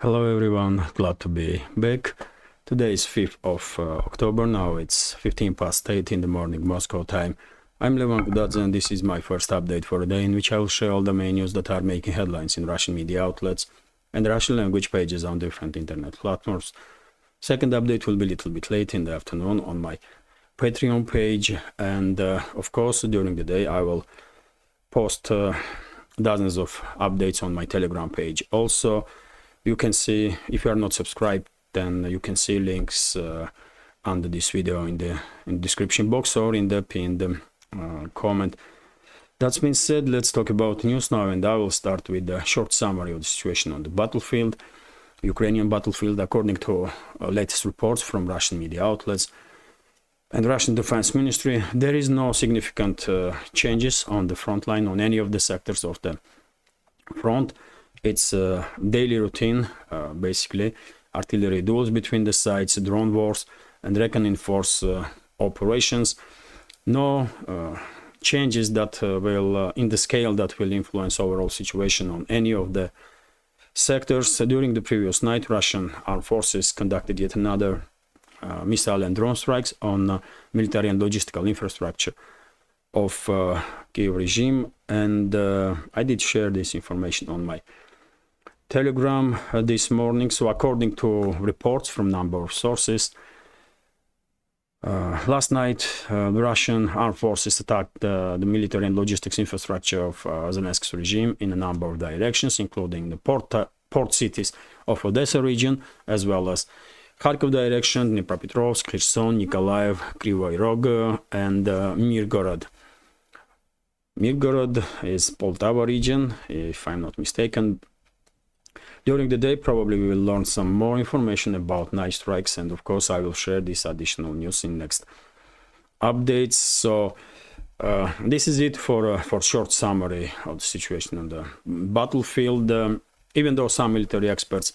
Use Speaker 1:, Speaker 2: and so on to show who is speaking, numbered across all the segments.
Speaker 1: Hello everyone, glad to be back. Today is 5th of October, now it's 15 past 8 in the morning Moscow time. I'm Levan Kudadze and this is my first update for the day in which I will share all the main news that are making headlines in Russian media outlets and Russian language pages on different internet platforms. Second update will be a little bit late in the afternoon on my Patreon page, and of course during the day I will post dozens of updates on my Telegram page. Also, you can see, if you are not subscribed, then you can see links under this video in the description box or in the pinned comment. That's been said, let's talk about news now, and I will start with a short summary of the situation on the battlefield, Ukrainian battlefield. According to latest reports from Russian media outlets and Russian Defense Ministry, there is no significant changes on the front line on any of the sectors of the front. It's a daily routine, basically, artillery duels between the sides, drone wars, and reckoning force operations. No changes that will, in the scale that will influence overall situation on any of the sectors. During the previous night, Russian armed forces conducted yet another missile and drone strikes on military and logistical infrastructure of Kyiv regime, and I did share this information on my Telegram this morning. So according to reports from a number of sources, last night the Russian armed forces attacked the military and logistics infrastructure of Zelensky's regime in a number of directions, including the port cities of Odessa region, as well as Kharkov direction, Dnipropetrovsk, Kherson, Nikolaev, Kryvyi Rog, and Mirgorod. Mirgorod is Poltava region, if I'm not mistaken. During the day, probably we will learn some more information about night strikes, and of course I will share this additional news in next updates. So this is it for short summary of the situation on the battlefield. Even though some military experts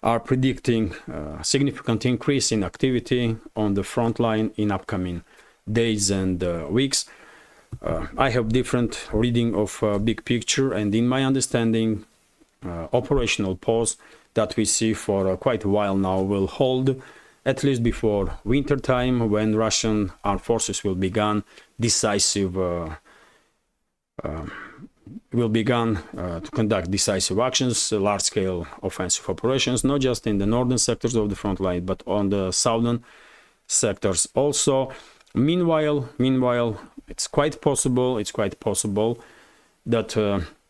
Speaker 1: are predicting a significant increase in activity on the front line in upcoming days and weeks, I have different reading of big picture, and in my understanding, operational pause that we see for quite a while now will hold at least before winter time, when Russian armed forces will begin decisive to conduct decisive actions, large-scale offensive operations, not just in the northern sectors of the front line, but on the southern sectors also. Meanwhile, it's quite possible that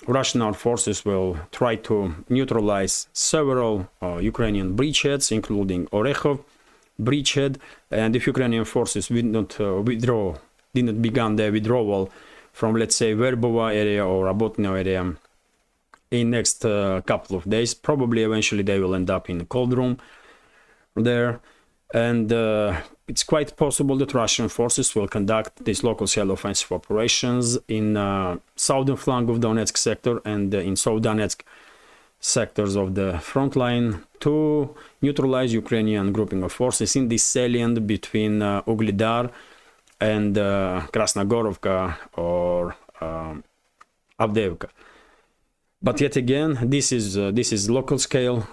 Speaker 1: Russian armed forces will try to neutralize several Ukrainian bridgeheads, including Orekhov bridgehead, and if Ukrainian forces did not begin their withdrawal from, let's say, Verbova area or Rabotino area in next couple of days, probably eventually they will end up in the cold room there. And it's quite possible that Russian forces will conduct these local-scale offensive operations in southern flank of Donetsk sector and in South Donetsk sectors of the front line to neutralize Ukrainian grouping of forces in this salient between Ugledar and Krasnogorovka or Avdiivka. But yet again, this is local scale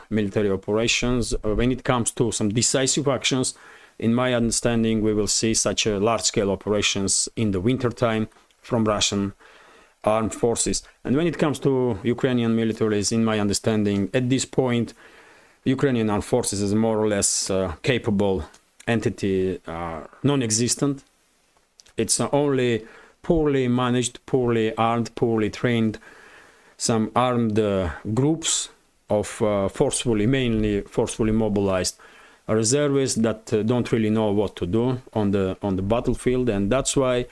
Speaker 1: military operations. When it comes to some decisive actions, in my understanding, we will see such a large-scale operations in the winter time from Russian armed forces. And when it comes to Ukrainian militaries, in my understanding, at this point, Ukrainian armed forces is more or less capable entity, non-existent. It's only poorly managed, poorly armed, poorly trained, some armed groups of mainly forcefully mobilized reservists that don't really know what to do on the battlefield, and that's why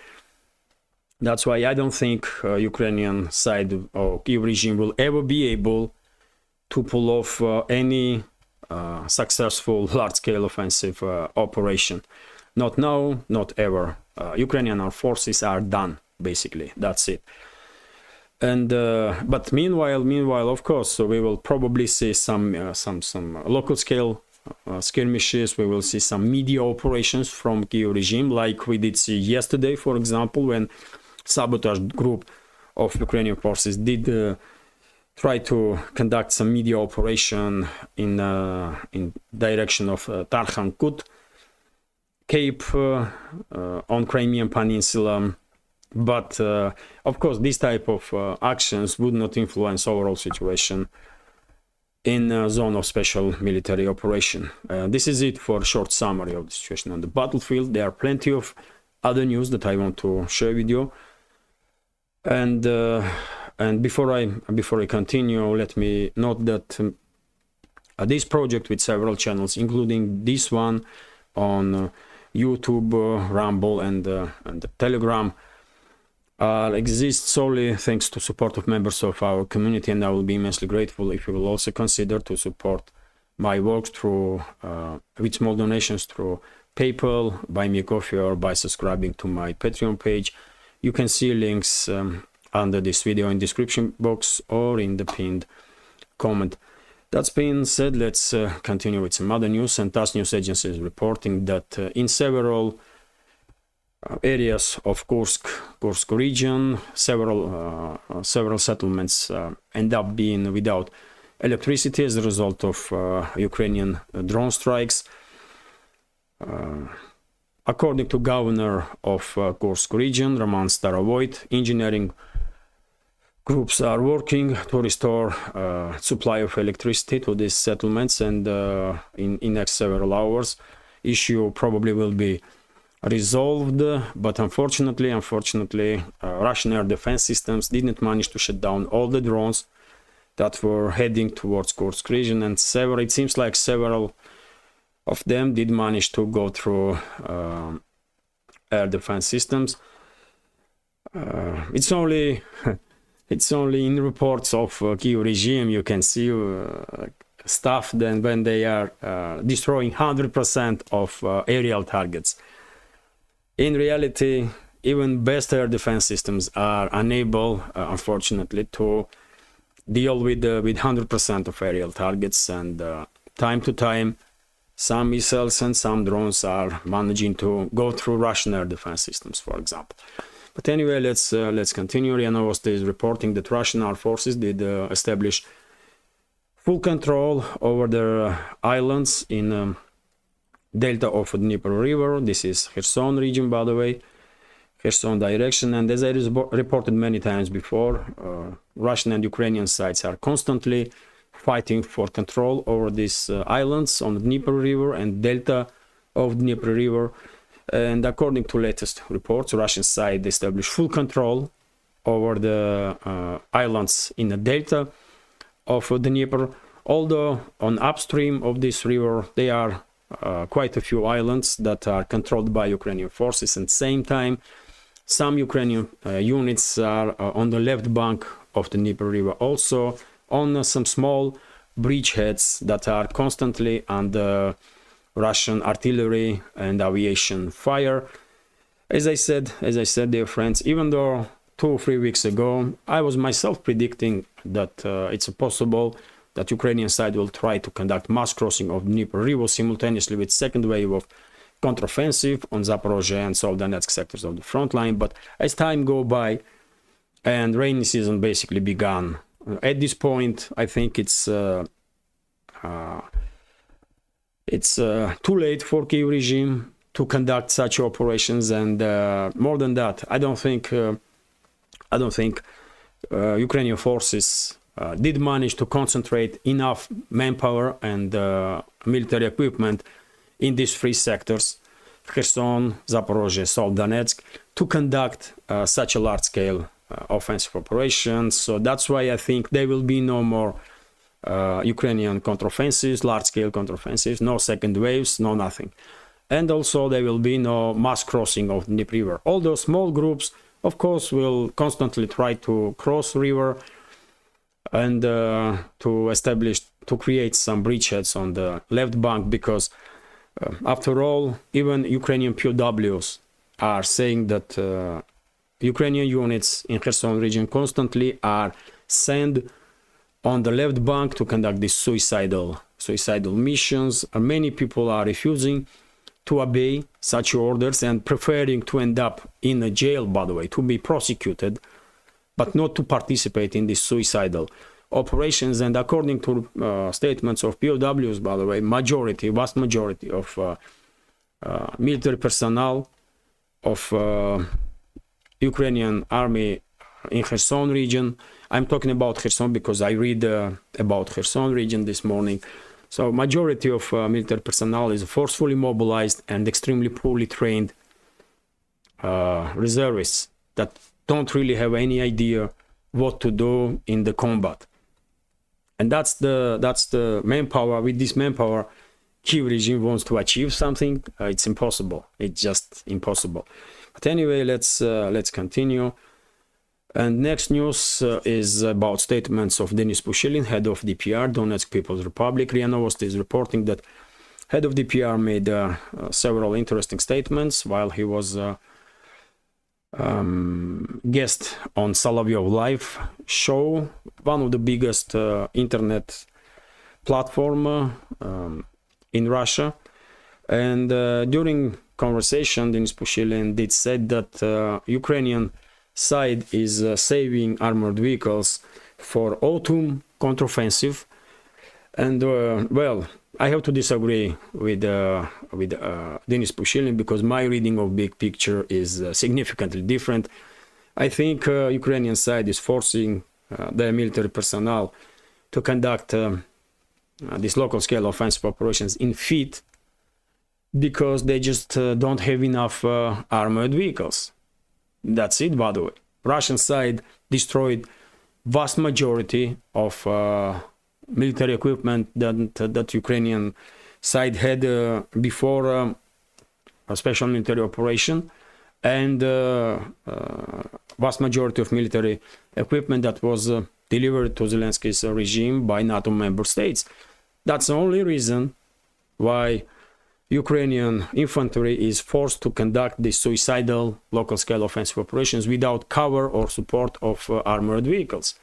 Speaker 1: I don't think Ukrainian side or Kyiv regime will ever be able to pull off any successful large-scale offensive operation. Not now, not ever. Ukrainian armed forces are done, basically. That's it. And but meanwhile, of course, so we will probably see some local scale skirmishes. We will see some media operations from Kyiv regime, like we did see yesterday, for example, when sabotage group of Ukrainian forces did try to conduct some media operation in direction of Tarkhan Kut Cape on Crimean Peninsula. But of course, this type of actions would not influence overall situation in a zone of special military operation. This is it for a short summary of the situation on the battlefield. There are plenty of other news that I want to share with you. And before I continue, let me note that this project with several channels, including this one on YouTube, Rumble, and Telegram, exists solely thanks to support of members of our community, and I will be immensely grateful if you will also consider to support my work through with small donations through PayPal, Buy Me a Coffee, or by subscribing to my Patreon page. You can see links under this video in description box or in the pinned comment. That's being said, let's continue with some other news. And TASS news agency is reporting that in several areas of Kursk region, several settlements end up being without electricity as a result of Ukrainian drone strikes. According to governor of Kursk region, Roman Starovoyt, engineering groups are working to restore supply of electricity to these settlements, and in next several hours issue probably will be resolved. But unfortunately Russian air defense systems didn't manage to shut down all the drones that were heading towards Kursk region, and it seems like several of them did manage to go through air defense systems. It's only in reports of Kyiv regime you can see stuff then when they are destroying 100% of aerial targets. In reality, even best air defense systems are unable, unfortunately, to deal with 100% of aerial targets, and time to time some missiles and some drones are managing to go through Russian air defense systems, for example. But anyway, let's continue. RIA Novosti is reporting that Russian armed forces did establish full control over their islands in delta of the Dnieper River. This is Kherson region, by the way, Kherson direction. And as I reported many times before, Russian and Ukrainian sides are constantly fighting for control over these islands on the Dnieper River and delta of Dnieper River. And according to latest reports, Russian side established full control over the islands in the delta of the Dnieper. Although on upstream of this river, there are quite a few islands that are controlled by Ukrainian forces. At the same time, some Ukrainian units are on the left bank of the Dnieper River, also on some small bridgeheads that are constantly under Russian artillery and aviation fire. As I said, dear friends, even though 2 or 3 weeks ago I was myself predicting that it's possible that Ukrainian side will try to conduct mass crossing of Dnieper River simultaneously with second wave of counteroffensive on Zaporozhye and Donetsk sectors of the front line. But as time go by and rainy season basically began, at this point I think it's too late for Kyiv regime to conduct such operations, and more than that, I don't think Ukrainian forces did manage to concentrate enough manpower and military equipment in these 3 sectors, Kherson, Zaporozhye, Donetsk, to conduct such a large-scale offensive operation. So that's why I think there will be no more Ukrainian counteroffensives, large-scale counteroffensives, no second waves, no nothing. And also there will be no mass crossing of the Dnieper River. Although small groups, of course, will constantly try to cross the river and to create some bridgeheads on the left bank, because after all, even Ukrainian POWs are saying that Ukrainian units in Kherson region constantly are sent on the left bank to conduct these suicidal missions. And many people are refusing to obey such orders and preferring to end up in a jail, by the way, to be prosecuted, but not to participate in these suicidal operations. And according to statements of POWs, by the way, vast majority of military personnel of Ukrainian army in Kherson region. I'm talking about Kherson because I read about Kherson region this morning. So majority of military personnel is forcefully mobilized and extremely poorly trained reservists that don't really have any idea what to do in the combat. And that's the manpower. With this manpower, Kyiv regime wants to achieve something. It's impossible. It's just impossible. But anyway, let's continue. And next news is about statements of Denis Pushilin, head of DPR, Donetsk People's Republic. RIA Novosti is reporting that head of DPR made several interesting statements while he was guest on Solovyov Live show, one of the biggest internet platform in Russia. And during conversation, Denis Pushilin did said that Ukrainian side is saving armored vehicles for autumn counteroffensive. And well, I have to disagree with Denis Pushilin because my reading of big picture is significantly different. I think Ukrainian side is forcing their military personnel to conduct these local scale offensive operations in feet because they just don't have enough armored vehicles. That's it, by the way. Russian side destroyed vast majority of military equipment that Ukrainian side had before a special military operation, and vast majority of military equipment that was delivered to Zelensky's regime by NATO member states. That's the only reason why Ukrainian infantry is forced to conduct these suicidal local-scale offensive operations without cover or support of armored vehicles.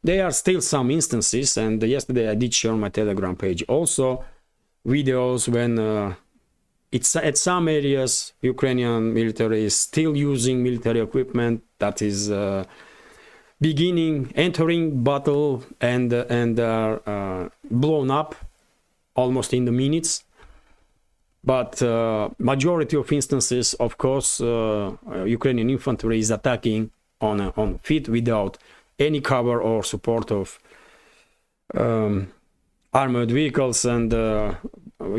Speaker 1: There are still some instances, and yesterday I did share on my Telegram page also videos when it's at some areas Ukrainian military is still using military equipment that is entering battle and are blown up almost in the minutes. But majority of instances, of course, Ukrainian infantry is attacking on feet without any cover or support of armored vehicles. And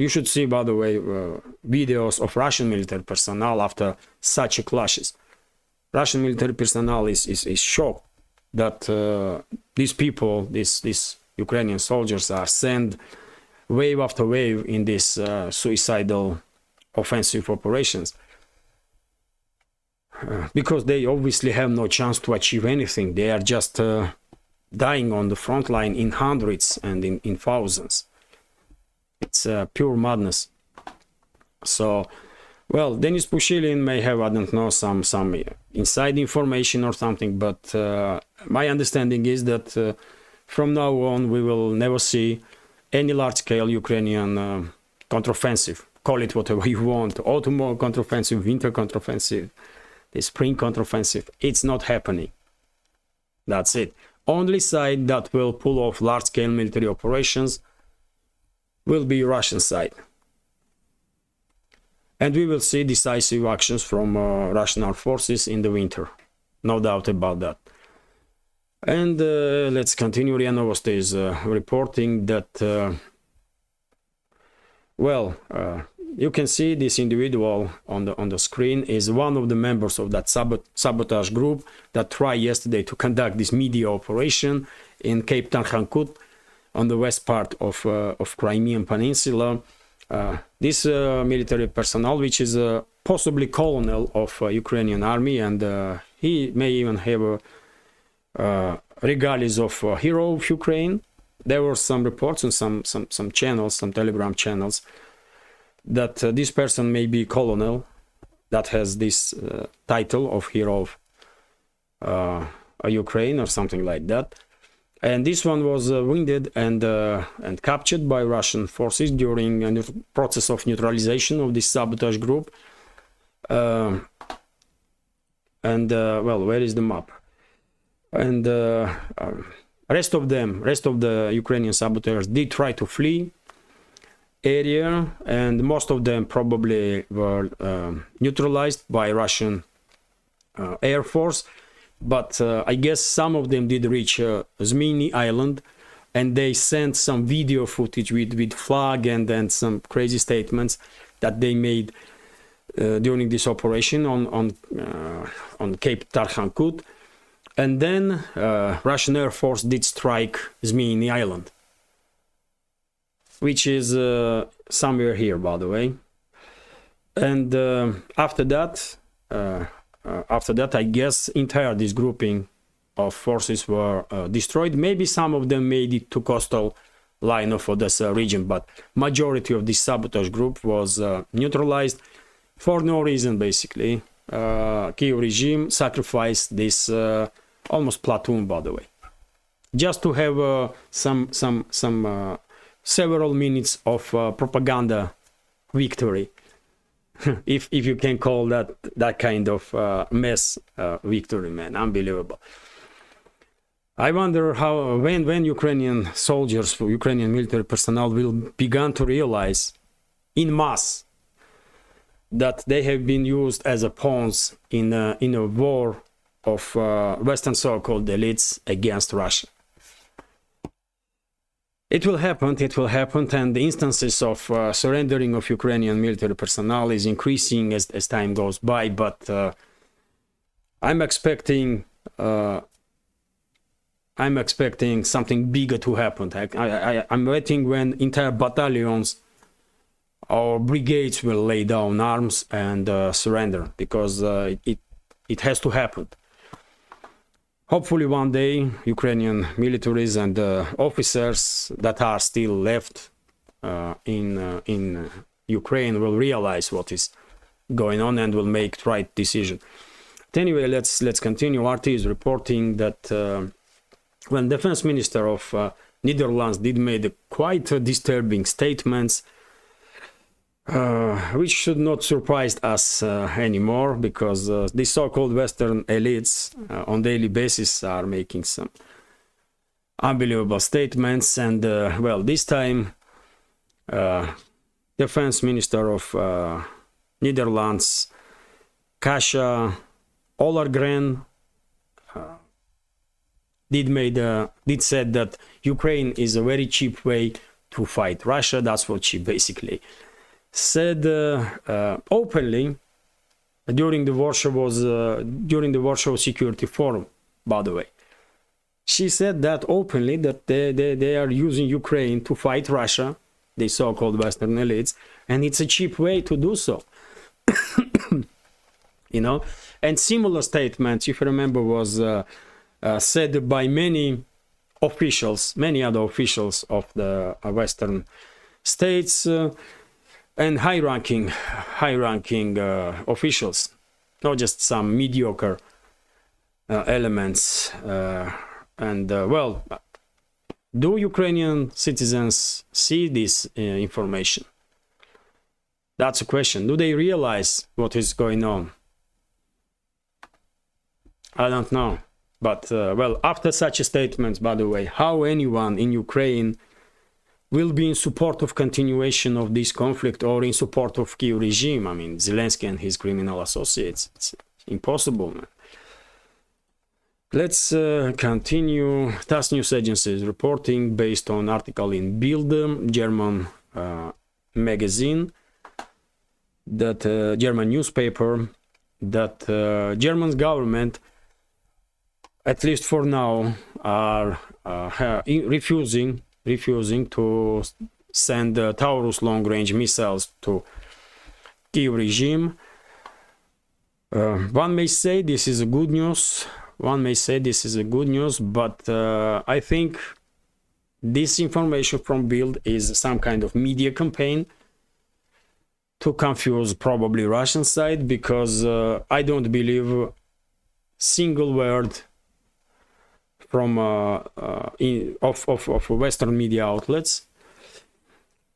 Speaker 1: you should see, by the way, videos of Russian military personnel after such clashes. Russian military personnel is shocked that these people, these Ukrainian soldiers, are sent wave after wave in these suicidal offensive operations because they obviously have no chance to achieve anything. They are just dying on the front line in hundreds and in thousands. It's pure madness. So, well, Denis Pushilin may have, I don't know, some inside information or something, but my understanding is that from now on we will never see any large-scale Ukrainian counteroffensive. Call it whatever you want, autumn counteroffensive, winter counteroffensive, the spring counteroffensive. It's not happening. That's it. Only side that will pull off large-scale military operations will be Russian side. And we will see decisive actions from Russian armed forces in the winter. No doubt about that. And let's continue. RIA Novosti is reporting that, you can see this individual on the screen is one of the members of that sabotage group that tried yesterday to conduct this media operation in Cape Tarkhankut on the west part of Crimean Peninsula. This military personnel, which is possibly colonel of Ukrainian army, and he may even have regardless of hero of Ukraine. There were some reports on some channels, some Telegram channels, that this person may be colonel that has this title of hero of Ukraine or something like that. And this one was wounded and captured by Russian forces during a process of neutralization of this sabotage group. Well, where is the map? And rest of the Ukrainian saboteurs did try to flee area, and most of them probably were neutralized by Russian Air Force. But I guess some of them did reach Zmini Island, and they sent some video footage with flag and some crazy statements that they made during this operation on Cape Tarkhankut. And then Russian Air Force did strike Zmini Island, which is somewhere here, by the way. And after that, I guess entire this grouping of forces were destroyed. Maybe some of them made it to coastal line of Odessa region, but majority of this sabotage group was neutralized for no reason, basically. Kyiv regime sacrificed this almost platoon, by the way, just to have some several minutes of propaganda victory, if you can call that kind of mess victory, man. Unbelievable. I wonder how when Ukrainian soldiers, Ukrainian military personnel will begin to realize in mass that they have been used as a pawns in a war of Western so-called elites against Russia. It will happen, and the instances of surrendering of Ukrainian military personnel is increasing as time goes by, but I'm expecting something bigger to happen. I'm waiting when entire battalions or brigades will lay down arms and surrender, because it has to happen. Hopefully one day Ukrainian militaries and officers that are still left in Ukraine will realize what is going on and will make the right decision. But anyway, let's continue. RT is reporting that when Defense Minister of Netherlands did made quite disturbing statements, which should not surprise us anymore, because the so-called Western elites on daily basis are making some unbelievable statements. And well, this time Defense Minister of Netherlands, Kasia Ollongren, did said that Ukraine is a very cheap way to fight Russia. That's what she basically said openly during the Warsaw Security Forum, by the way. She said that openly, that they are using Ukraine to fight Russia, the so-called Western elites, and it's a cheap way to do so. You know, and similar statements, if you remember, was said by many other officials of the Western states, and high-ranking officials, not just some mediocre elements. Well, do Ukrainian citizens see this information? That's a question. Do they realize what is going on? I don't know. But, well, after such a statement, by the way, how anyone in Ukraine will be in support of continuation of this conflict or in support of Kyiv regime? I mean, Zelensky and his criminal associates. It's impossible, man. Let's continue. TASS news agency is reporting based on article in Bild, German magazine, that German newspaper, that German government, at least for now, are refusing to send Taurus long-range missiles to Kyiv regime. One may say this is a good news. But I think this information from Bild is some kind of media campaign to confuse probably Russian side, because I don't believe single word from of Western media outlets,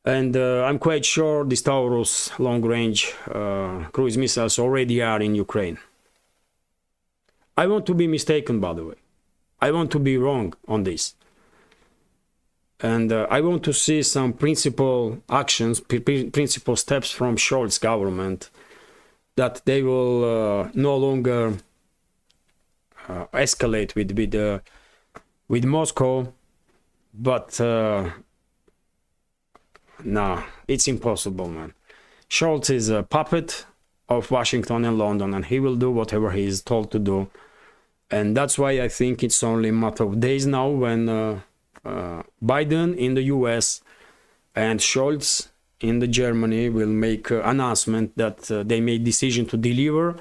Speaker 1: and I'm quite sure these Taurus long-range cruise missiles already are in Ukraine. I want to be mistaken, by the way. I want to be wrong on this. And I want to see some principal actions, principal steps from Scholz government, that they will no longer escalate with Moscow. But no, it's impossible, man. Scholz is a puppet of Washington and London, and he will do whatever he is told to do. And that's why I think it's only a matter of days now when Biden in the US and Scholz in the Germany will make an announcement that they made decision to deliver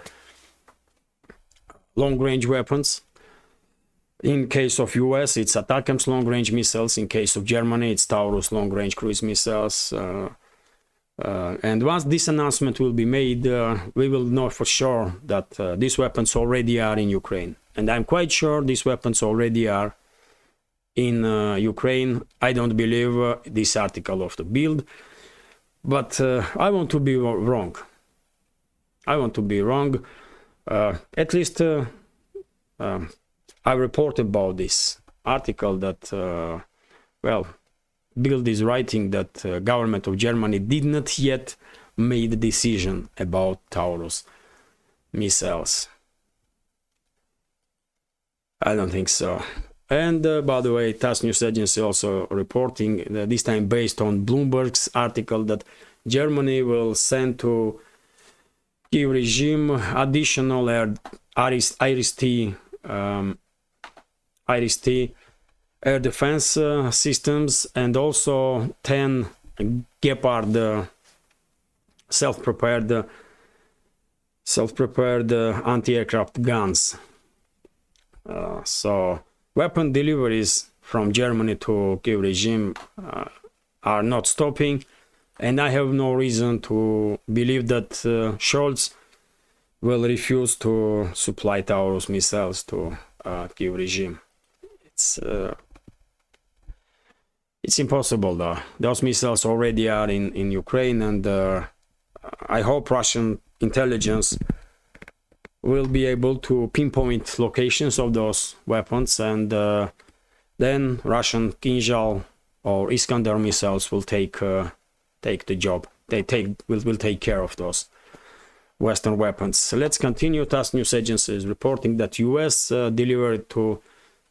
Speaker 1: long-range weapons. In case of US, it's ATACMS long-range missiles. In case of Germany, it's Taurus long-range cruise missiles. And once this announcement will be made, we will know for sure that these weapons already are in Ukraine. And I'm quite sure these weapons already are in Ukraine. I don't believe this article of the Bild, but I want to be wrong. I want to be wrong. At least I report about this article that, well, Bild is writing that government of Germany did not yet made a decision about Taurus missiles. I don't think so. And by the way, TASS news agency also reporting, this time based on Bloomberg's article, that Germany will send to Kiev regime additional IRIS-T air defense systems, and also 10 Gepard self-prepared anti-aircraft guns. So weapon deliveries from Germany to Kiev regime are not stopping, and I have no reason to believe that Scholz will refuse to supply Taurus missiles to Kiev regime. It's impossible though. Those missiles already are in Ukraine, and I hope Russian intelligence will be able to pinpoint locations of those weapons, and then Russian Kinzhal or Iskander missiles will take the job. Will take care of those Western weapons. So let's continue. TASS news agency is reporting that US delivered to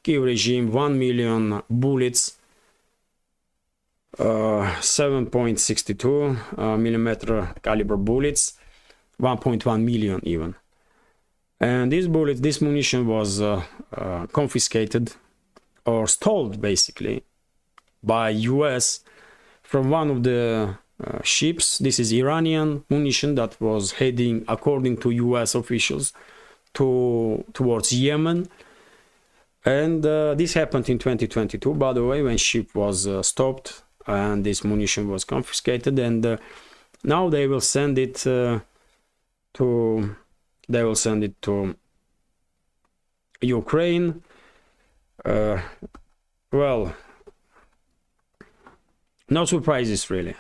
Speaker 1: Kiev regime 1 million bullets, 7.62 millimeter caliber bullets, 1.1 million even. And these bullets, this munition was confiscated or stole basically by US from one of the ships. This is Iranian munition that was heading, according to US officials, towards Yemen. And this happened in 2022, by the way, when ship was stopped and this munition was confiscated. And now they will send it to Ukraine. Well, no surprises really.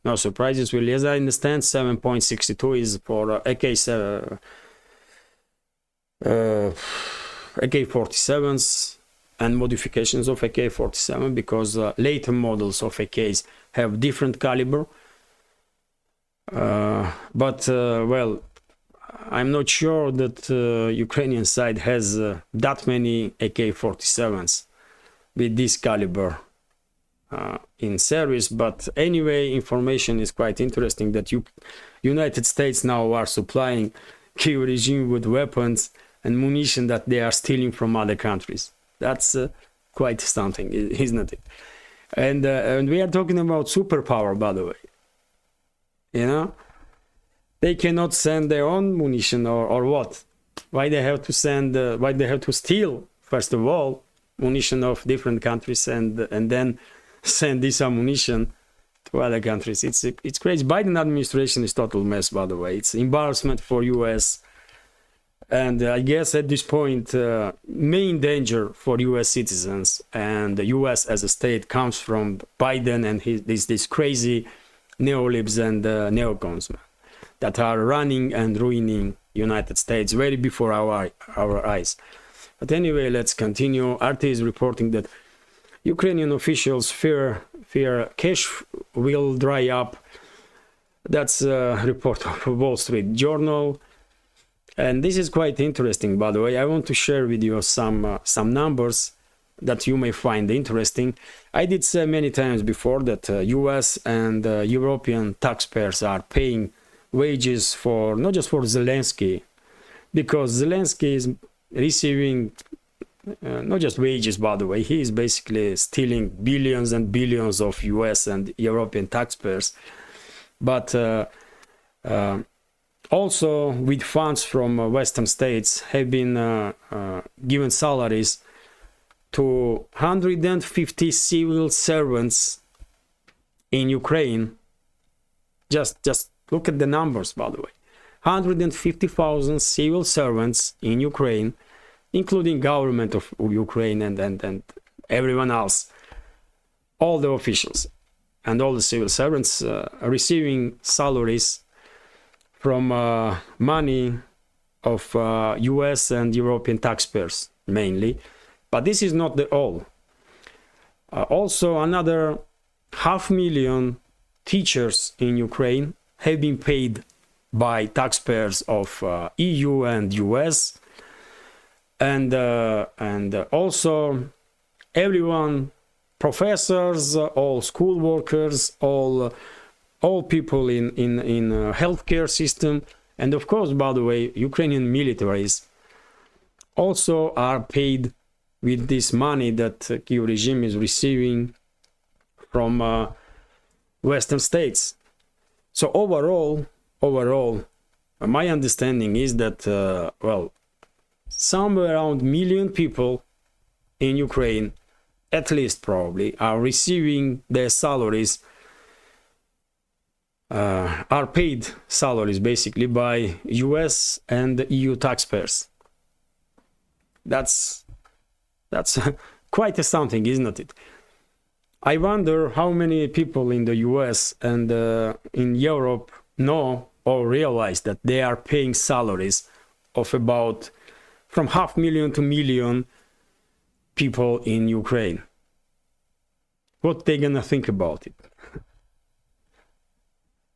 Speaker 1: No surprises really. As I understand, 7.62 is for AK-47s and modifications of AK-47, because later models of AKs have different caliber. Well, I'm not sure that Ukrainian side has that many AK-47s with this caliber in service. But anyway, information is quite interesting that United States now are supplying Kiev regime with weapons and munition that they are stealing from other countries. That's quite something, isn't it? And we are talking about superpower, by the way. You know, they cannot send their own munition, or what? Why they have to send? Why they have to steal, first of all, munition of different countries, and then send this ammunition to other countries? It's crazy. Biden administration is total mess, by the way. It's embarrassment for US. And I guess at this point, main danger for US citizens and the US as a state comes from Biden and this crazy neolibs and neocons that are running and ruining United States very before our eyes. But anyway, let's continue. RT is reporting that Ukrainian officials fear cash will dry up. That's a report of Wall Street Journal. And this is quite interesting, by the way. I want to share with you some numbers that you may find interesting. I did say many times before that US and European taxpayers are paying wages for, not just for Zelensky, because Zelensky is receiving not just wages, by the way, he is basically stealing billions and billions of US and European taxpayers. But also with funds from Western states have been given salaries to 150 civil servants in Ukraine. Just look at the numbers, by the way. 150,000 civil servants in Ukraine, including government of Ukraine and everyone else, all the officials and all the civil servants are receiving salaries from money of US and European taxpayers mainly. But this is not the all. Also, another 500,000 teachers in Ukraine have been paid by taxpayers of EU and US, and also everyone, professors, all school workers, all people in healthcare system, and of course, by the way, Ukrainian militaries also are paid with this money that Kyiv regime is receiving from Western states. So overall, my understanding is that somewhere around 1 million people in Ukraine, at least probably, are receiving their salaries, are paid salaries basically by US and EU taxpayers. That's quite something, isn't it? I wonder how many people in the US and in Europe know or realize that they are paying salaries of about from 500,000 to 1 million people in Ukraine. What they gonna think about it?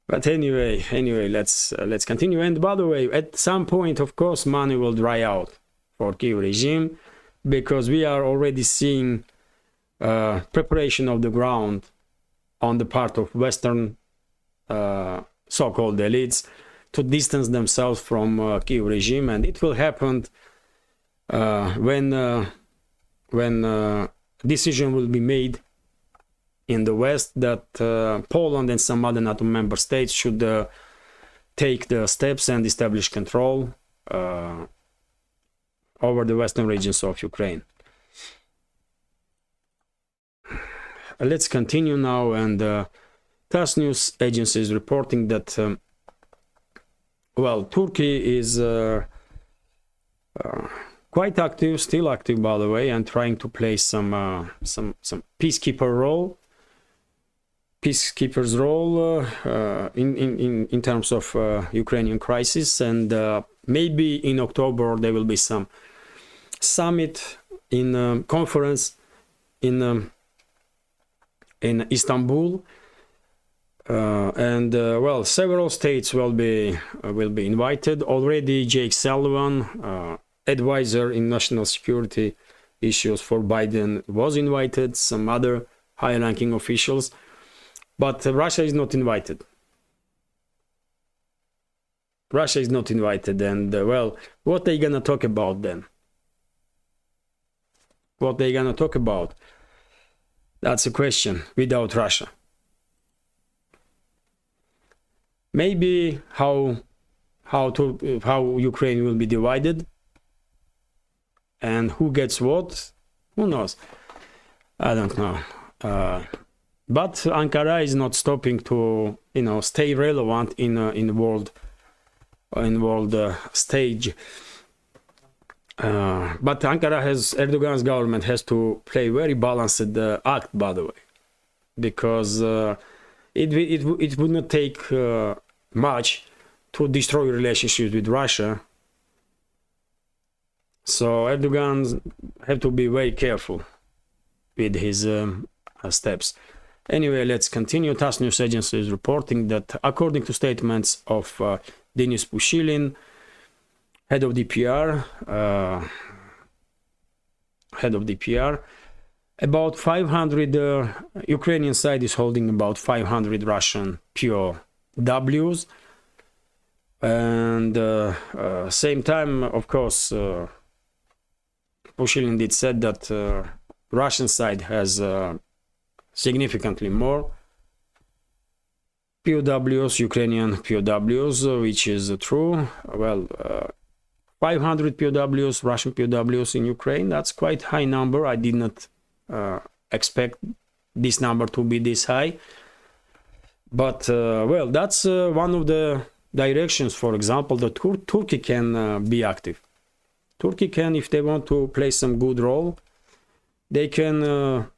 Speaker 1: But anyway, let's continue. And by the way, at some point, of course, money will dry out for Kyiv regime, because we are already seeing preparation of the ground on the part of Western so-called elites to distance themselves from Kyiv regime, and it will happen when decision will be made in the West that Poland and some other NATO member states should take the steps and establish control over the western regions of Ukraine. Let's continue now, and TASS news agency is reporting that Turkey is quite active, still active by the way, and trying to play some peacekeeper's role in terms of Ukrainian crisis, and maybe in October there will be some summit in conference in Istanbul, and several states will be invited already. Jake Sullivan, advisor in national security issues for Biden, was invited, some other high-ranking officials, but Russia is not invited. Russia is not invited, and what are they gonna talk about then? What they gonna talk about? That's a question without Russia. Maybe how Ukraine will be divided and who gets what, who knows? I don't know. But Ankara is not stopping to stay relevant in world stage. But Erdogan's government has to play very balanced act, by the way, because it would not take much to destroy relationships with Russia. So Erdogan have to be very careful with his steps. Anyway, let's continue. TASS news agency is reporting that according to statements of Denis Pushilin, head of DPR, about 500 Ukrainian side is holding about 500 Russian POWs, and same time, of course, Pushilin did said that Russian side has significantly more POWs, Ukrainian POWs, which is true. Well, 500 POWs, Russian POWs in Ukraine, that's quite high number. I did not expect this number to be this high. But, well, that's one of the directions, for example, that Turkey can be active. Turkey can, if they want to play some good role, they can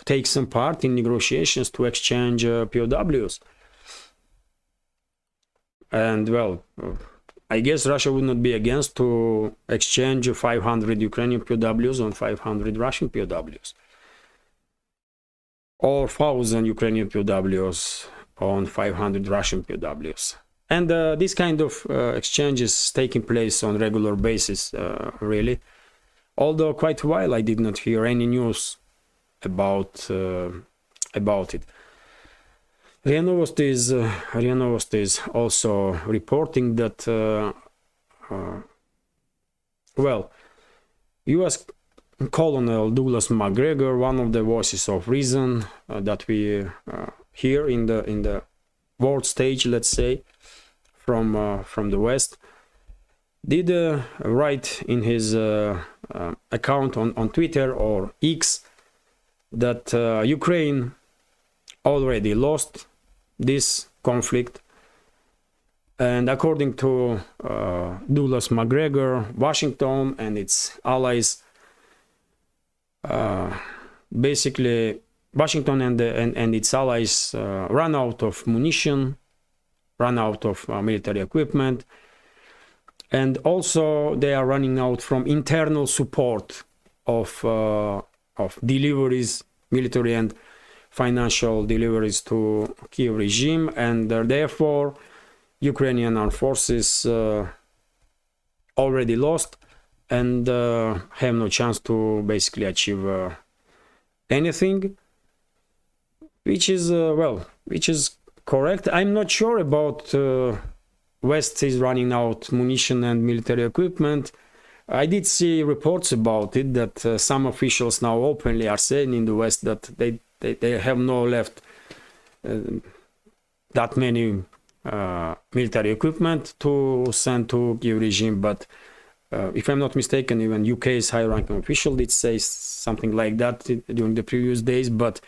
Speaker 1: take some part in negotiations to exchange POWs. And, well, I guess Russia would not be against to exchange 500 Ukrainian POWs on 500 Russian POWs, or 1,000 Ukrainian POWs on 500 Russian POWs. And this kind of exchange is taking place on regular basis, really. Although quite a while I did not hear any news about it. RIA Novosti is also reporting that well, U.S. Colonel Douglas McGregor, one of the voices of reason that we hear in the world stage, let's say, from the West, did write in his account on Twitter or X that Ukraine already lost this conflict, and according to Douglas McGregor, Washington and its allies, basically Washington and its allies ran out of munition, ran out of military equipment, and also they are running out from internal support of deliveries, military and financial deliveries to Kiev regime, and therefore Ukrainian armed forces already lost and have no chance to basically achieve anything, which is correct. I'm not sure about West is running out munition and military equipment. I did see reports about it that some officials now openly are saying in the West that they have no left that many military equipment to send to Kiev regime, but if I'm not mistaken, even UK's high-ranking official did say something like that during the previous days. But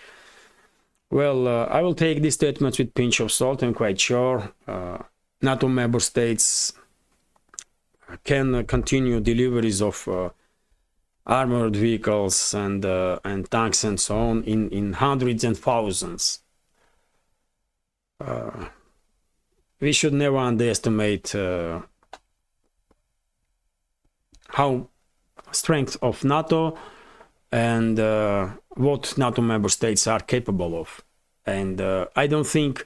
Speaker 1: well, I will take these statements with a pinch of salt. I'm quite sure NATO member states can continue deliveries of armored vehicles and tanks and so on in hundreds and thousands. We should never underestimate how strength of NATO and what NATO member states are capable of. And I don't think,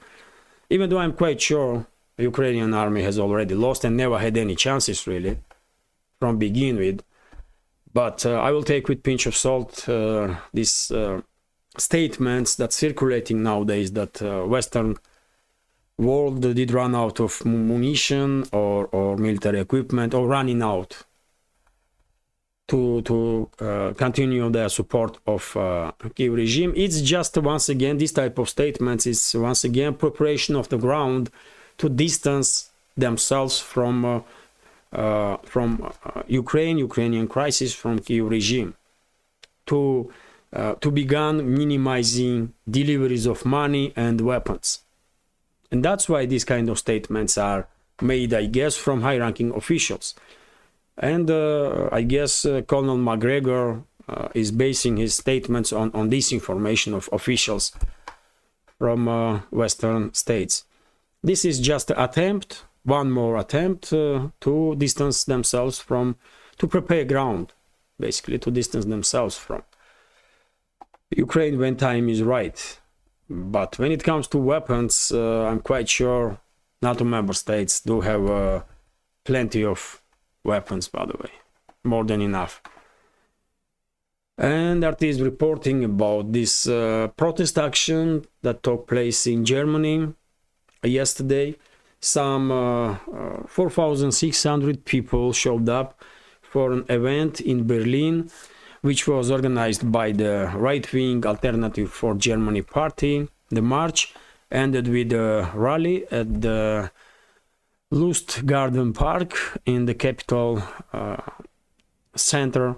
Speaker 1: even though I'm quite sure the Ukrainian army has already lost and never had any chances really from begin with, but I will take with pinch of salt these statements that circulating nowadays that Western world did run out of munition or military equipment, or running out to continue their support of Kiev regime. It's just, once again, this type of statements is once again preparation of the ground to distance themselves from Ukrainian crisis, from Kiev regime, to begin minimizing deliveries of money and weapons. And that's why these kind of statements are made, I guess, from high-ranking officials. And I guess Colonel McGregor is basing his statements on this information of officials from Western states. This is just an attempt, one more attempt to distance themselves from to prepare ground, basically to distance themselves from Ukraine when time is right. But when it comes to weapons, I'm quite sure NATO member states do have plenty of weapons, by the way, more than enough. And RT is reporting about this protest action that took place in Germany yesterday. Some 4,600 people showed up for an event in Berlin, which was organized by the right-wing Alternative for Germany party. The march ended with a rally at the Lustgarten Park in the capital center,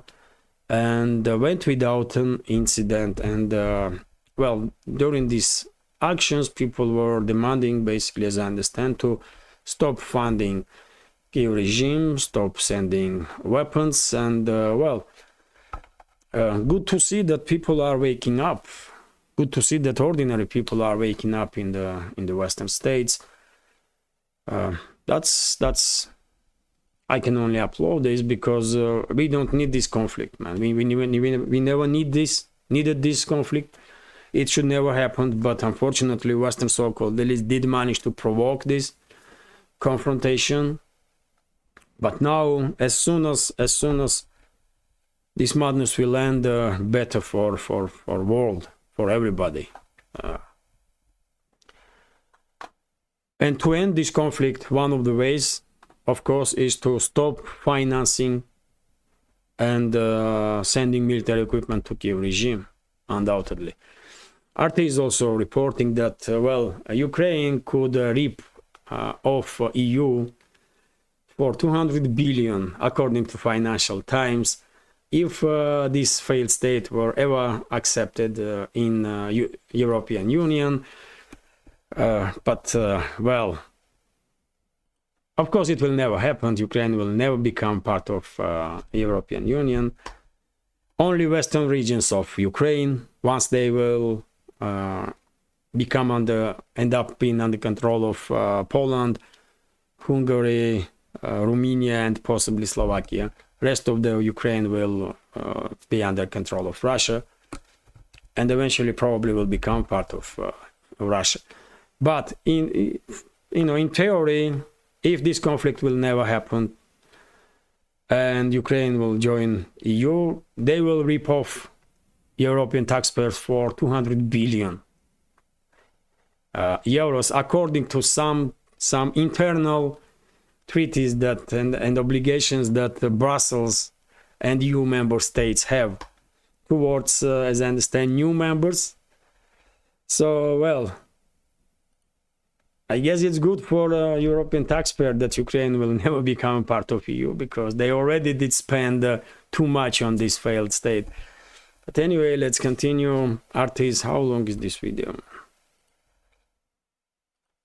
Speaker 1: and went without an incident. And well, during these actions, people were demanding, basically, as I understand, to stop funding Kiev regime, stop sending weapons, and well, good to see that people are waking up. Good to see that ordinary people are waking up in the Western states. That's I can only applaud this, because we don't need this conflict, man. We never needed this conflict. It should never happen, but unfortunately, Western so-called elites did manage to provoke this confrontation. But now, as soon as this madness will end, better for world, for everybody. And to end this conflict, one of the ways, of course, is to stop financing and sending military equipment to Kiev regime, undoubtedly. RT is also reporting that, well, Ukraine could rip off EU for 200 billion, according to Financial Times, if this failed state were ever accepted in European Union. But well, of course it will never happen. Ukraine will never become part of European Union. Only western regions of Ukraine, once they will end up being under control of Poland, Hungary, Romania, and possibly Slovakia. Rest of the Ukraine will be under control of Russia, and eventually probably will become part of Russia. But in theory, if this conflict will never happen and Ukraine will join EU, they will rip off European taxpayers for 200 billion euros, according to some internal treaties that and obligations that Brussels and EU member states have towards, as I understand, new members. So, well, I guess it's good for European taxpayer that Ukraine will never become part of EU, because they already did spend too much on this failed state. But anyway, let's continue. Artis, how long is this video?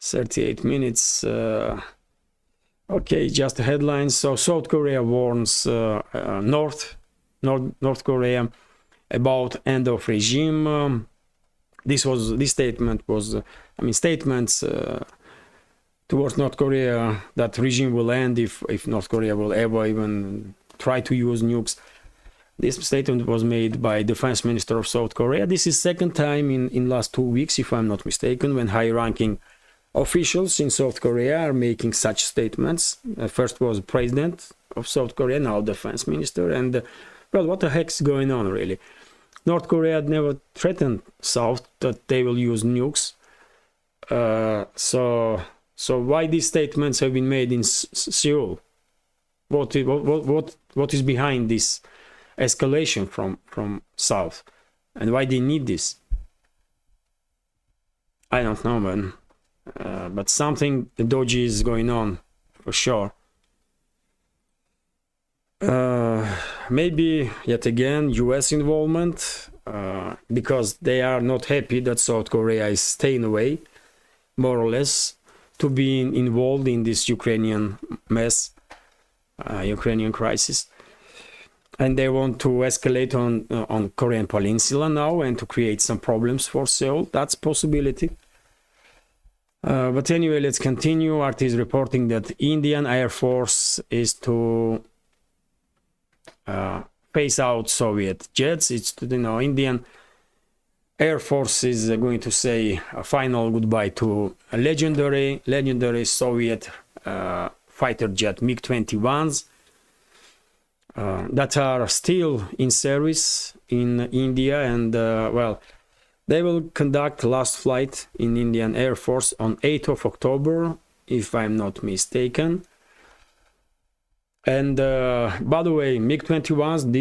Speaker 1: 38 minutes. Okay, just the headlines. So South Korea warns North Korea about end of regime. This statement was, statements towards North Korea that regime will end if North Korea will ever even try to use nukes. This statement was made by Defense Minister of South Korea. This is second time in last 2 weeks, if I'm not mistaken, when high-ranking officials in South Korea are making such statements. First was President of South Korea, now Defense Minister, and well, what the heck's going on, really? North Korea had never threatened South that they will use nukes. So why these statements have been made in Seoul? What is behind this escalation from South, and why they need this? I don't know, man. But something dodgy is going on for sure. Maybe yet again US involvement, because they are not happy that South Korea is staying away, more or less, to be involved in this Ukrainian mess, Ukrainian crisis, and they want to escalate on Korean Peninsula now and to create some problems for Seoul. That's a possibility. But anyway, let's continue. RT is reporting that Indian Air Force is to phase out Soviet jets. It's, you know, Indian Air Force is going to say a final goodbye to a legendary Soviet fighter jet MiG-21s that are still in service in India, and well, they will conduct last flight in Indian Air Force on 8th of October, if I'm not mistaken. And by the way, MiG-21s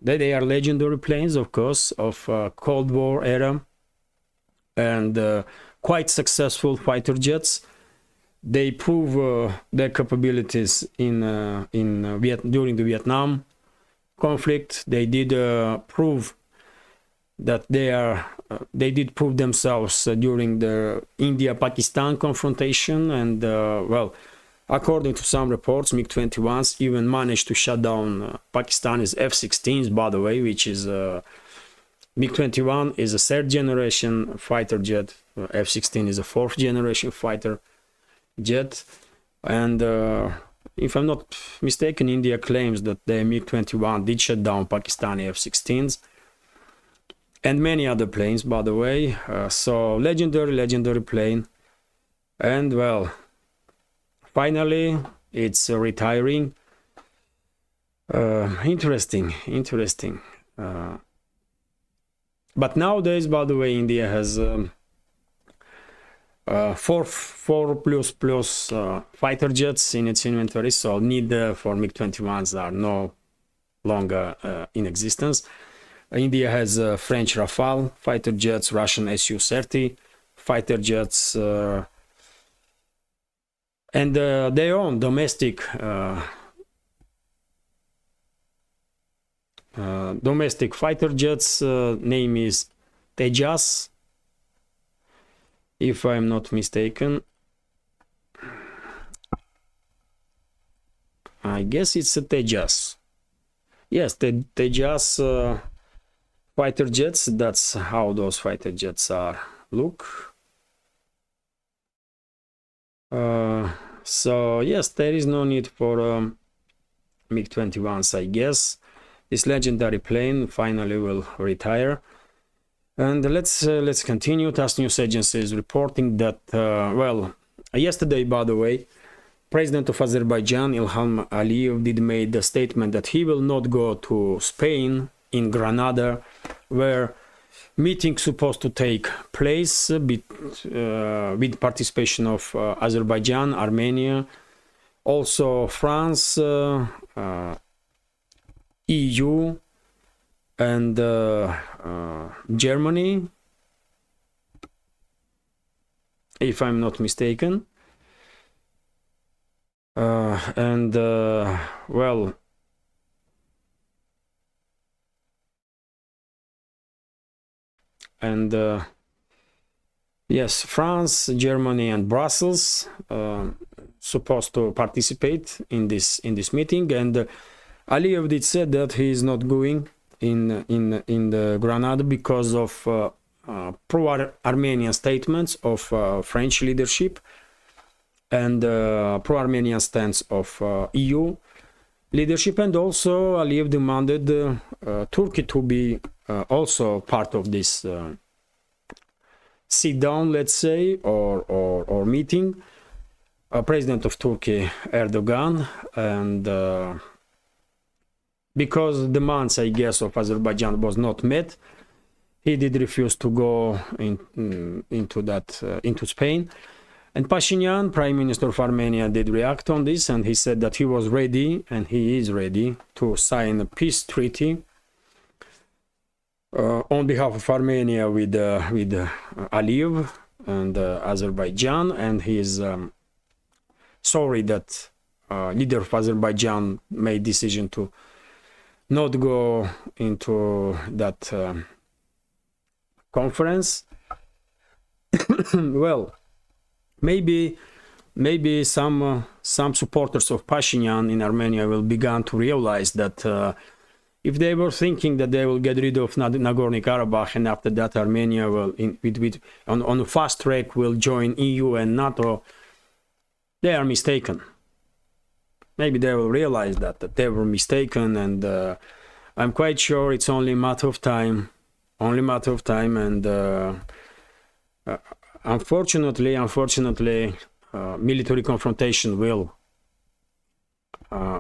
Speaker 1: they are legendary planes, of course, of Cold War era, and quite successful fighter jets. They prove their capabilities during the Vietnam conflict. They did prove that they did prove themselves during the India-Pakistan confrontation, and well, according to some reports, MiG-21s even managed to shut down Pakistani's F-16s, by the way, which is MiG-21 is a third generation fighter jet, F-16 is a fourth generation fighter jet, and if I'm not mistaken, India claims that the MiG-21 did shut down Pakistani F-16s and many other planes, by the way. So legendary plane, and well, finally it's retiring. Interesting. But nowadays, by the way, India has 4+ fighter jets in its inventory, so need for MiG-21s are no longer in existence. India has French Rafale fighter jets, Russian Su-30 fighter jets, and their own domestic fighter jets. Name is Tejas, if I'm not mistaken. I guess it's a Tejas. Yes, the Tejas fighter jets. That's how those fighter jets are look. So yes, there is no need for MiG-21s, I guess. This legendary plane finally will retire. And let's continue. TASS news agency is reporting that well, yesterday, by the way, President of Azerbaijan Ilham Aliyev did made a statement that he will not go to Spain in Granada, where meeting supposed to take place with participation of Azerbaijan, Armenia, also France, EU, and Germany, if I'm not mistaken. Well, yes, France, Germany, and Brussels supposed to participate in this meeting, and Aliyev did say that he is not going in the Granada because of pro-Armenian statements of French leadership and pro-Armenian stance of EU leadership, and also Aliyev demanded Turkey to be also part of this sit down, let's say, or meeting. President of Turkey Erdogan, and because demands, I guess, of Azerbaijan was not met, he did refuse to go into Spain. And Pashinyan, Prime Minister of Armenia, did react on this, and he said that he was ready, and he is ready, to sign a peace treaty on behalf of Armenia with Aliyev and Azerbaijan, and he is sorry that leader of Azerbaijan made decision to not go into that conference. Well, maybe some supporters of Pashinyan in Armenia will begin to realize that if they were thinking that they will get rid of Nagorno-Karabakh, and after that Armenia will on a fast track will join EU and NATO, they are mistaken. maybe they will realize that they were mistaken, and I'm quite sure it's only a matter of time, and unfortunately, military confrontation will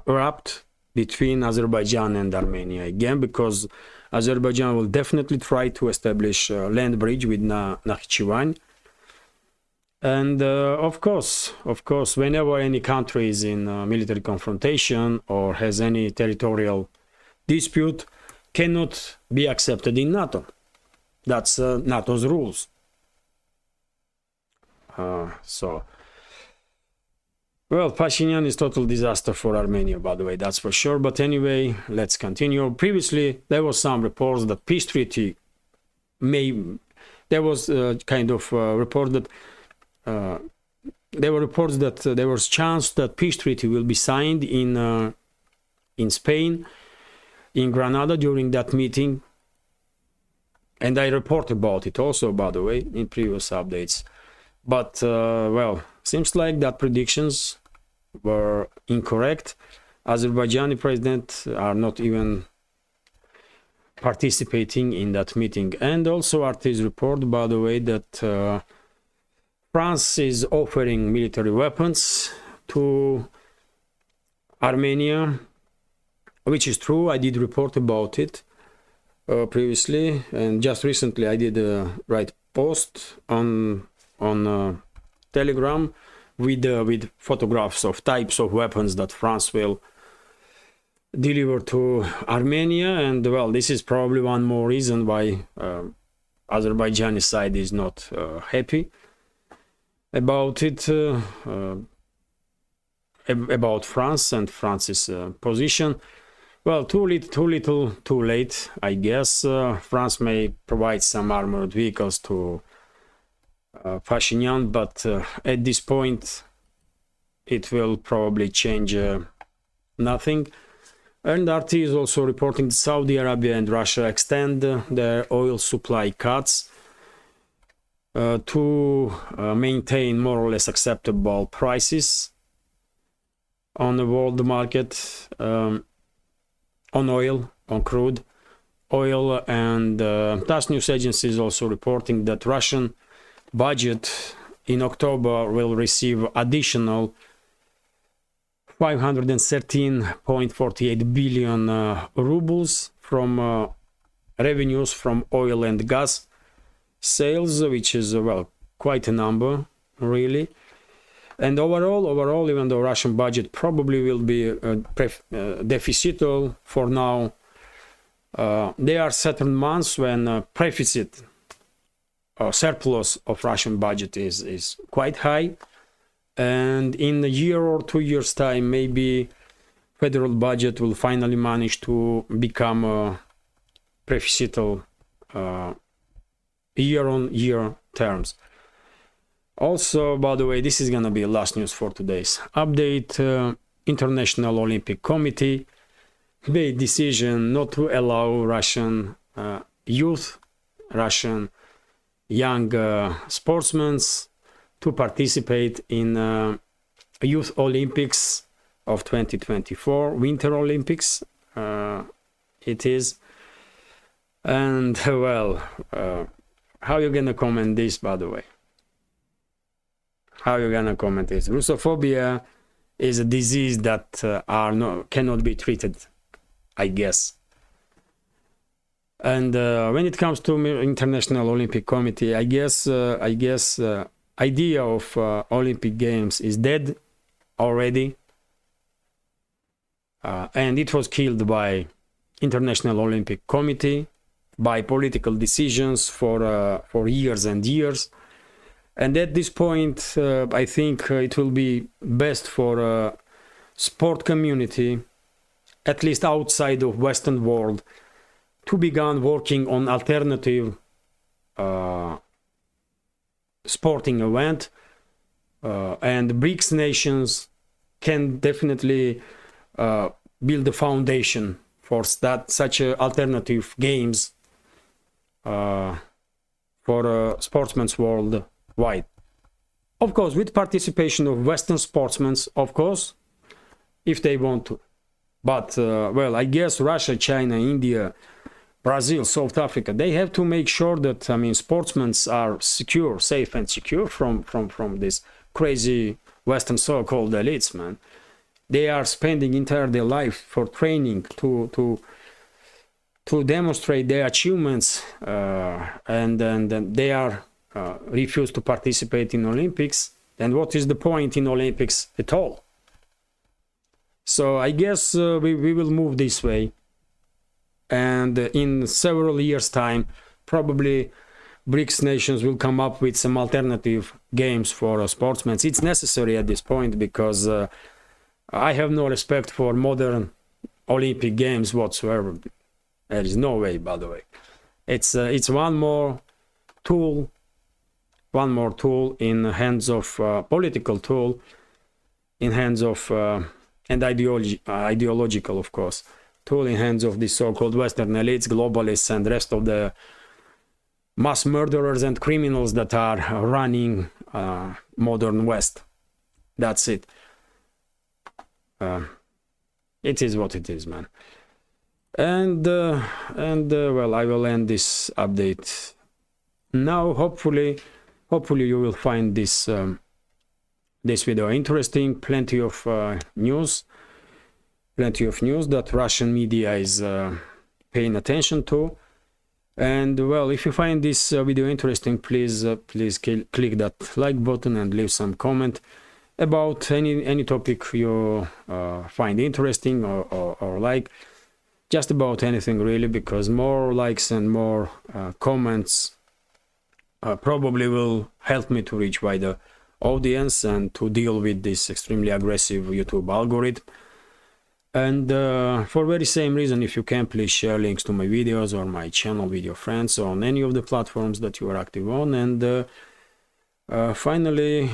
Speaker 1: erupt between Azerbaijan and Armenia again, because Azerbaijan will definitely try to establish a land bridge with Nakhchivan. And of course, whenever any country is in military confrontation or has any territorial dispute, cannot be accepted in NATO. That's NATO's rules. Well, Pashinyan is total disaster for Armenia, by the way, that's for sure. But anyway, let's continue. Previously, there was some reports that peace treaty there was kind of report that there were reports that there was chance that peace treaty will be signed in Spain, in Granada during that meeting. And I report about it also, by the way, in previous updates. But, well, seems like that predictions were incorrect. Azerbaijani president are not even participating in that meeting. And also RT's report, by the way, that France is offering military weapons to Armenia, which is true. I did report about it previously, and just recently I did write post on Telegram with photographs of types of weapons that France will deliver to Armenia. And well, this is probably one more reason why Azerbaijani side is not happy about it, about France and France's position. Well, too little, too late, I guess. France may provide some armored vehicles to Pashinyan, but at this point it will probably change nothing. And RT is also reporting that Saudi Arabia and Russia extend their oil supply cuts to maintain more or less acceptable prices on the world market, on oil, on crude oil. And TASS news agency is also reporting that Russian budget in October will receive additional 513.48 billion rubles from revenues from oil and gas sales, which is well quite a number, really. And overall, even though Russian budget probably will be deficital for now, there are certain months when deficit or surplus of Russian budget is quite high, and in a year or 2 years time, maybe federal budget will finally manage to become deficital year-on-year terms. Also, by the way, this is gonna be last news for today's update. International Olympic Committee made decision not to allow Russian youth, Russian young sportsmen to participate in Youth Olympics of 2024, Winter Olympics it is. And well, how you gonna comment this, by the way? How you gonna comment this? Russophobia is a disease that cannot be treated, I guess. And when it comes to International Olympic Committee, I guess idea of Olympic Games is dead already, and it was killed by International Olympic Committee by political decisions for years and years. And at this point, I think it will be best for sport community, at least outside of Western world, to begin working on alternative sporting event, and BRICS nations can definitely build a foundation for such alternative games for sportsmen worldwide. Of course, with participation of Western sportsmen, of course, if they want to. But well, I guess Russia, China, India, Brazil, South Africa, they have to make sure that, I mean, sportsmen are secure, safe and secure from this crazy Western so-called elites, man. They are spending entire their life for training to demonstrate their achievements, and they are refuse to participate in Olympics. And what is the point in Olympics at all? So I guess we will move this way, and in several years' time, probably BRICS nations will come up with some alternative games for sportsmen. It's necessary at this point, because I have no respect for modern Olympic games whatsoever. There is no way, by the way. It's one more tool in the hands of political tool, in hands of and ideological, of course, tool in hands of the so-called Western elites, globalists, and rest of the mass murderers and criminals that are running modern West. That's it. It is what it is, man. And well, I will end this update now. Hopefully you will find this this video interesting. Plenty of news that Russian media is paying attention to. And well, if you find this video interesting, please click that like button and leave some comment about any topic you find interesting or like. Just about anything, really, because more likes and more comments probably will help me to reach wider audience and to deal with this extremely aggressive YouTube algorithm. And for very same reason, if you can, please share links to my videos or my channel with your friends on any of the platforms that you are active on. And finally,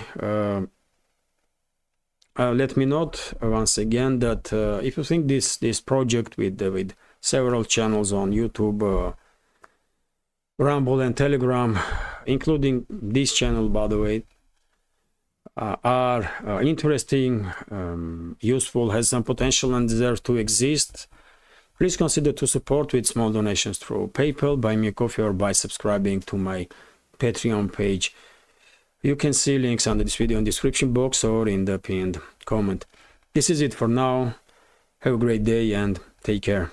Speaker 1: let me note once again that if you think this project with several channels on YouTube, Rumble and Telegram, including this channel, by the way, are interesting, useful, has some potential, and deserve to exist, please consider to support with small donations through PayPal, Buy Me a Coffee, or by subscribing to my Patreon page. You can see links under this video in the description box or in the pinned comment. This is it for now. Have a great day and take care.